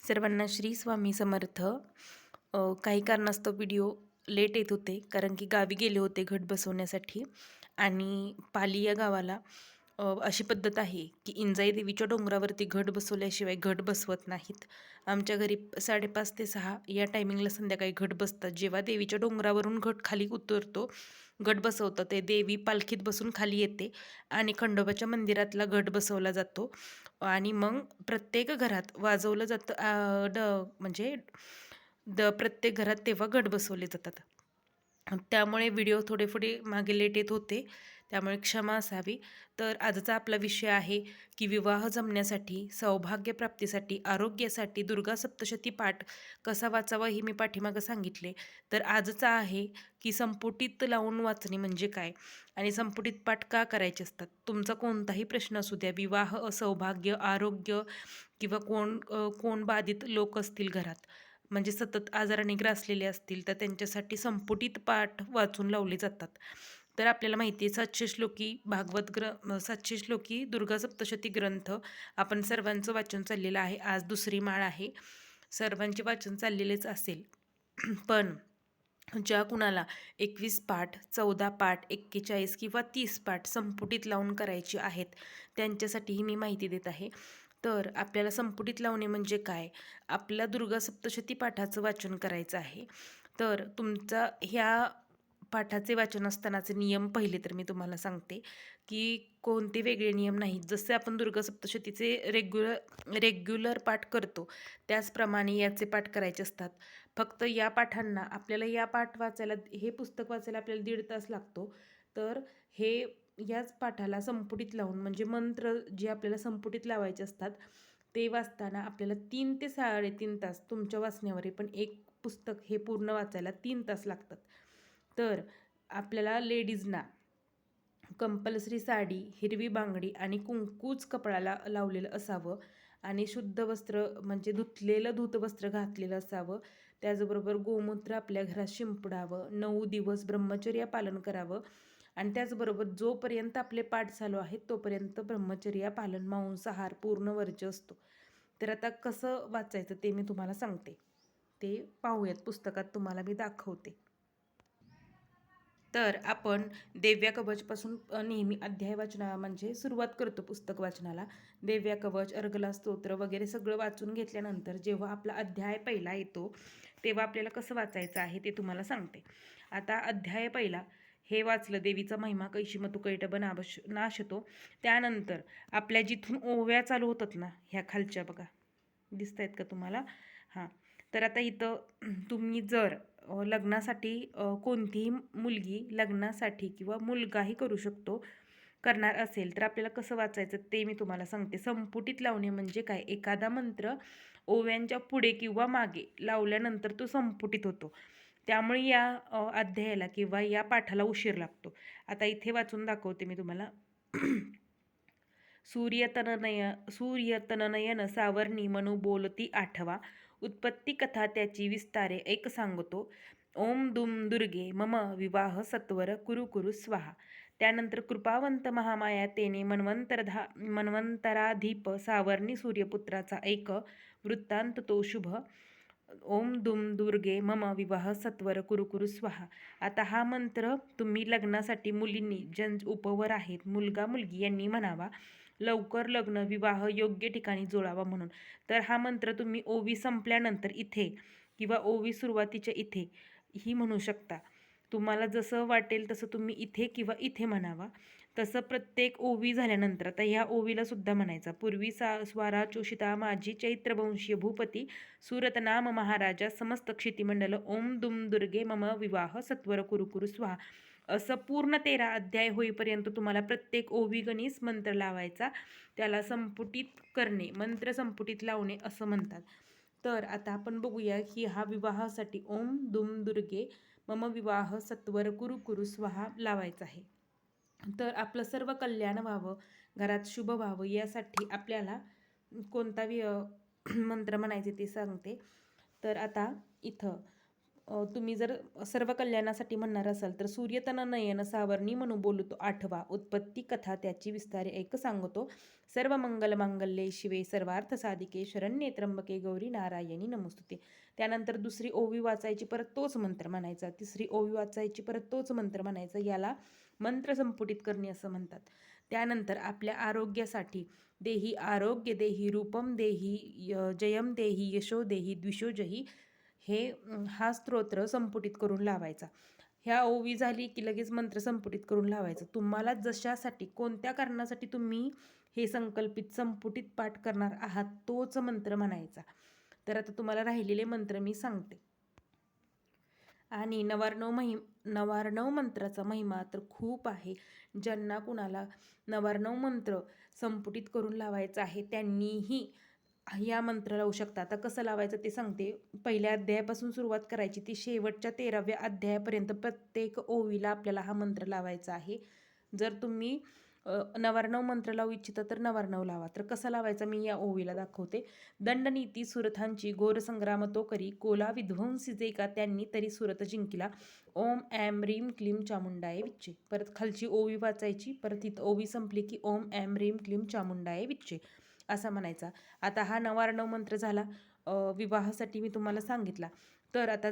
सर्वांना श्री स्वामी समर्थ. काही कारणास्तव व्हिडिओ लेट येत होते कारण की गावी गेले होते घट बसवण्यासाठी. आणि पाली या गावाला अशी पद्धत आहे की इंजाई देवीच्या डोंगरावरती घट बसवल्याशिवाय घट बसवत नाहीत. आमच्या घरी 5:30 ते 6 या टायमिंगला संध्याकाळी घट बसतात. जेव्हा देवीच्या डोंगरावरून घट खाली उतरतो, घट बसवतं ते देवी पालखीत बसून खाली येते आणि खंडोबाच्या मंदिरातला घट बसवला जातो. आणि मग प्रत्येक घरात वाजवलं जातं म्हणजे प्रत्येक घरात तेव्हा घट बसवले जातात. त्यामुळे व्हिडिओ थोडे मागे लेट येत होते, त्यामुळे क्षमा असावी. तर आजचा आपला विषय आहे की विवाह जमण्यासाठी, सौभाग्यप्राप्तीसाठी, आरोग्यासाठी दुर्गा सप्तशती पाठ कसा वाचावा हे मी पाठीमागं सांगितले. तर आजचा आहे की संपुटीत लावून वाचणे म्हणजे काय आणि संपुटीत पाठ का करायचे असतात. तुमचा कोणताही प्रश्न असू द्या, विवाह, सौभाग्य, आरोग्य किंवा कोण बाधित लोक असतील घरात, म्हणजे सतत आजाराने ग्रासलेले असतील, तर त्यांच्यासाठी संपुटीत पाठ वाचून लावले जातात. तर आपल्याला माहिती आहे 700 श्लोकी 700 श्लोकी दुर्गा सप्तशती ग्रंथ आपण सर्वांचं वाचन चाललेलं आहे. आज दुसरी माळ आहे. सर्वांचे वाचन चाललेलेच असेल. पण ज्या कुणाला 21 पाठ, 14 पाठ, 41 किंवा 30 पाठ संपुटीत लावून करायची आहेत, त्यांच्यासाठीही मी माहिती देत आहे. तर आपल्याला संपुटीत लावणे म्हणजे काय? आपल्या दुर्गा सप्तशती पाठाचं वाचन करायचं आहे. तर तुमचा ह्या पाठाचे वाचन असतानाचे नियम पहिले तर मी तुम्हाला सांगते की कोणते वेगळे नियम नाहीत. जसे आपण दुर्गा सप्तशतीचे रेग्युलर पाठ करतो, त्याचप्रमाणे याचे पाठ करायचे असतात. फक्त या पाठांना आपल्याला हे पुस्तक वाचायला आपल्याला 1.5 तास लागतो. तर हे याच पाठाला संपुटीत लावून म्हणजे मंत्र जे आपल्याला संपुटीत लावायचे असतात ते वाचताना आपल्याला 3 ते 3.5 तास तुमच्या वाचण्यावर आहे, पण एक पुस्तक हे पूर्ण वाचायला 3 तास लागतात. तर आपल्याला लेडीजना कंपल्सरी साडी, हिरवी बांगडी आणि कुंकूच कपाळाला लावलेलं असावं आणि शुद्ध वस्त्र म्हणजे धुतलेलं वस्त्र घातलेलं असावं. त्याचबरोबर गोमूत्र आपल्या घरात शिंपडावं, 9 दिवस ब्रह्मचर्य पालन करावं आणि त्याचबरोबर जोपर्यंत आपले पाठ चालू आहेत तोपर्यंत ब्रह्मचर्य पालन, मांसाहार पूर्ण वर्ज्य असतो. तर आता कसं वाचायचं ते मी तुम्हाला सांगते. ते पाहूयात, पुस्तकात तुम्हाला मी दाखवते. तर आपण देव्या कवचपासून नेहमी अध्याय वाचना म्हणजे सुरुवात करतो पुस्तक वाचनाला. देव्या कवच, अर्गला स्तोत्र वगैरे सगळं वाचून घेतल्यानंतर जेव्हा आपला अध्याय पहिला येतो तेव्हा आपल्याला कसं वाचायचं आहे ते तुम्हाला सांगते. आता अध्याय पहिला हे वाचलं, देवीचा महिमा कैशी मतु कैटभ नाशतो. त्यानंतर आपल्या जिथून ओव्या चालू होतात ना, ह्या खालच्या बघा दिसत आहेत का तुम्हाला? हां. तर आता इथं तुम्ही जर लग्नासाठी कोणतीही मुलगी लग्नासाठी किंवा मुलगाही करू शकतो करणार असेल तर आपल्याला कसं वाचायचं ते मी तुम्हाला सांगते. संपुटीत लावणे म्हणजे काय? एखादा मंत्र ओव्यांच्या पुढे किंवा मागे लावल्यानंतर तो संपुटीत होतो. त्यामुळे या अध्यायाला किंवा या पाठाला उशीर लागतो. आता इथे वाचून दाखवते मी तुम्हाला. सूर्यतननयन सावर्णी मनू बोलती आठवा. उत्पत्ती कथा त्याची विस्तारे एक सांगतो. ओम दुम दुर्गे मम विवाह सत्वर कुरु कुरु स्वाहा. त्यानंतर कृपावंत महामाया तेने मन्वंतराधीप सावर्णी सूर्यपुत्राचा एक वृत्तांत तो शुभ. ओम दुम दुर्गे मम विवाह सत्वर कुरु कुरु स्वाहा. आता हा मंत्र तुम्ही लग्नासाठी मुलींनी उपवर आहेत, मुलगा मुलगी यांनी म्हणावा. लवकर लग्न विवाह योग्य ठिकाणी जुळावा म्हणून. तर हा मंत्र तुम्ही ओवी संपल्यानंतर इथे किंवा ओवी सुरुवातीच्या इथे ही म्हणू शकता. तुम्हाला जसं वाटेल तसं तुम्ही इथे किंवा इथे म्हणावा. तसं प्रत्येक ओवी झाल्यानंतर आता ह्या ओवीला सुद्धा म्हणायचा. पूर्वी स्वारा चोषिता माझी चैत्रवंशीय भूपती सुरतनाम महाराजा समस्त क्षितिमंडल ओम दुम दुर्गे मम विवाह सत्वर कुरु कुरु स्वाहा. असं पूर्ण 13 अध्याय होईपर्यंत तुम्हाला प्रत्येक ओवी गणीस मंत्र लावायचा. त्याला संपुटीत करणे, मंत्र संपुटीत लावणे असं म्हणतात. तर आता आपण बघूया की हा विवाहासाठी ओम दुम दुर्गे मम विवाह सत्वर कुरु कुरु स्वाहा लावायचा आहे. तर आपलं सर्व कल्याण व्हावं, घरात शुभ व्हावं यासाठी आपल्याला कोणता मंत्र म्हणायचे ते सांगते. तर आता इथं तुम्ही जर सर्व कल्याणासाठी म्हणणार असाल तर सूर्यतन नयन सावरणी म्हणून बोलतो आठवा उत्पत्ती कथा त्याची विस्तारे ऐक सांगतो. सर्व मंगल मांगल्ये शिवे सर्वार्थ साधिके शरण्ये त्र्यंबके गौरी नारायणी नमोस्तुते. त्यानंतर दुसरी ओवी वाचायची, परत तोच मंत्र म्हणायचा. तिसरी ओवी वाचायची, परत तोच मंत्र म्हणायचा. याला मंत्र संपुटित करणे असं म्हणतात. त्यानंतर आपल्या आरोग्यासाठी देही आरोग्य देही रूपम देही जयम देही यशो देही द्विषोजही हा स्तोत्र संपुटित करून लावायचा. ह्या ओवी झाली की लगेच मंत्र संपुटित करून लावायचं. तुम्हाला जशासाठी कोणत्या कारणासाठी तुम्ही हे संकल्पित संपुटित पाठ करणार आहात तोच मंत्र म्हणायचा. तर आता तुम्हाला राहिलेले मंत्र मी सांगते. आणि नवार्णव मंत्राचा महिमा तर खूप आहे. ज्यांना कुणाला नवार्णव मंत्र संपुटित करून लावायचा आहे त्यांनीही या मंत्र लावू शकता. आता कसं लावायचं ते सांगते. पहिल्या अध्यायापासून सुरुवात करायची ती शेवटच्या 13व्या अध्यायापर्यंत प्रत्येक ओवीला आपल्याला हा मंत्र लावायचा आहे. जर तुम्ही नवार्णव मंत्र लावू इच्छिता तर नवार्णव लावा. तर कसा लावायचा मी या ओवीला दाखवते. दंडनीती सुरथांची घोर संग्राम तो करी, कोला विध्वंसी जे का त्यांनी तरी सुरत जिंकिला, ओम ॲम रीम क्लीम चामुंडाय विच्चे. परत खालची ओवी वाचायची, परत इथं ओवी संपली की ओम ॲम रीम क्लीम चामुंडाय विच्चे असा म्हणायचा. आता हा नवार्णव मंत्र झाला. विवाहासाठी मी तुम्हाला सांगितला. तर आता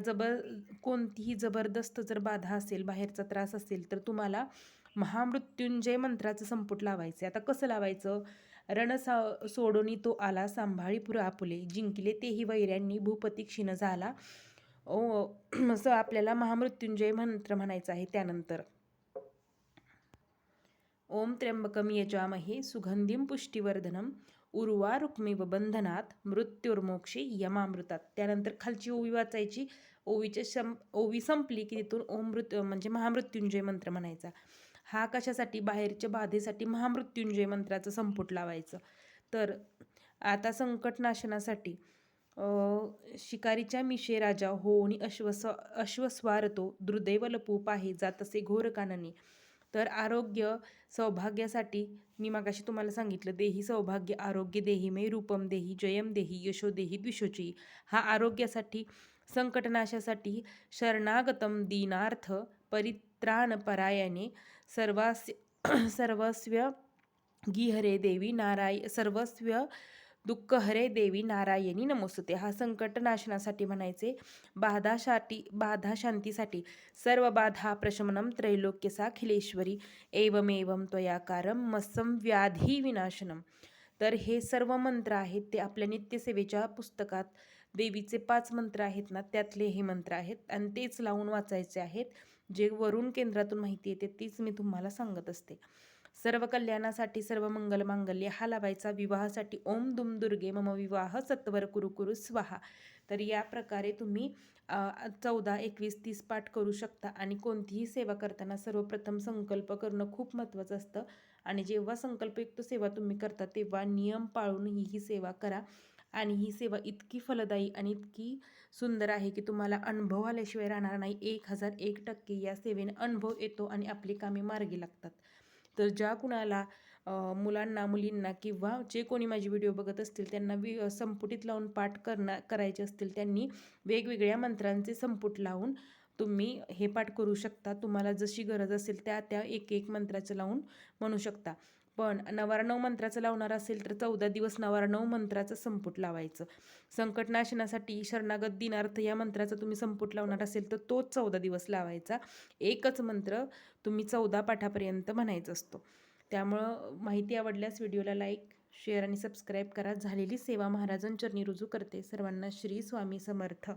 कोणतीही जबरदस्त जर बाधा असेल, बाहेरचा त्रास असेल तर तुम्हाला महामृत्युंजय मंत्राचं संपुट लावायचं. आता कसं लावायचं. सोडोनी तो आला सांभाळी पुर आपुले, जिंकले तेही वैऱ्यांनी भूपती क्षीण झाला. असं आपल्याला महामृत्युंजय मंत्र म्हणायचं आहे. त्यानंतर ओम त्र्यंबकम यजामहे सुगंधिम पुष्टिवर्धनम उर्वा रुक्मिव बंधनात मृत्युर्मोक्षी यमामृतात. त्यानंतर खालची ओवी वाचायची. ओवी संपली की तिथून म्हणजे महामृत्युंजय मंत्र म्हणायचा. हा कशासाठी. बाहेरच्या बाधेसाठी महामृत्युंजय मंत्राचं संपुट लावायचं. तर आता संकटनाशनासाठी शिकारीच्या मिशे राजा होऊनी अश्वस्वार तो दुर्दैव लपू पाहे जातसे घोर काननी. तर आरोग्य सौभाग्यासाठी मी मगाशी तुम्हाला सांगितलं देही सौभाग्य आरोग्य देही मे रूपम देही जयम देही यशो देही द्विषोची. हा आरोग्यासाठी. संकटनाशासाठी शरणागतम दीनार्थ परित्राण परायणे सर्वस्व गिहरे देवी सर्वस्व दुःख हरे देवी नारायणी नमोस्तुते. हा संकटनाशनासाठी म्हणायचे. बाधा शांतीसाठी सर्व बाधा प्रशमनम त्रैलोक्य साखिलेश्वरी एवमेवम त्वयाकारम मत्सम व्याधी विनाशनम. तर हे सर्व मंत्र आहेत ते आपल्या नित्यसेवेच्या पुस्तकात देवीचे 5 मंत्र आहेत ना त्यातले हे मंत्र आहेत आणि तेच लावून वाचायचे आहेत. जे वरून केंद्रातून माहिती येते तीच मी तुम्हाला सांगत असते. सर्व कल्याणासाठी सर्व मंगल मांगल्य हा लावायचा. विवाहासाठी ओम दुम दुर्गे मम विवाह सत्वर कुरु कुरु स्वाहा. तर या प्रकारे तुम्ही 14, 21, 30 पाठ करू शकता. आणि कोणतीही सेवा करताना सर्वप्रथम संकल्प करणं खूप महत्त्वाचं असतं. आणि जेव्हा संकल्पयुक्त सेवा तुम्ही करता तेव्हा नियम पाळून ही सेवा करा. आणि ही सेवा इतकी फलदायी आणि इतकी सुंदर आहे की तुम्हाला अनुभव आल्याशिवाय राहणार नाही. 1001% या सेवेने अनुभव येतो आणि आपली कामे मार्गी लागतात. तर ज्या कुणाला मुलांना मुलींना किंवा जे कोणी माझी व्हिडिओ बघत असतील त्यांना संपुटीत लावून पाठ करायचे असतील त्यांनी वेगवेगळ्या मंत्रांचे संपुट लावून तुम्ही हे पाठ करू शकता. तुम्हाला जशी गरज असेल त्या एक मंत्राचं लावून म्हणू शकता. पण नवार्णव मंत्राचं लावणार असेल तर 14 दिवस नवार्णव मंत्राचं संपुट लावायचं. संकटनाशनासाठी शरणागत दिनार्थ या मंत्राचा तुम्ही संपुट लावणार असेल तर तोच 14 दिवस लावायचा. एकच मंत्र तुम्ही 14 पाठापर्यंत म्हणायचा असतो. त्यामुळं माहिती आवडल्यास व्हिडिओला लाईक शेअर आणि सबस्क्राईब करा. झालेली सेवा महाराजांचरणी रुजू करते. सर्वांना श्री स्वामी समर्थ.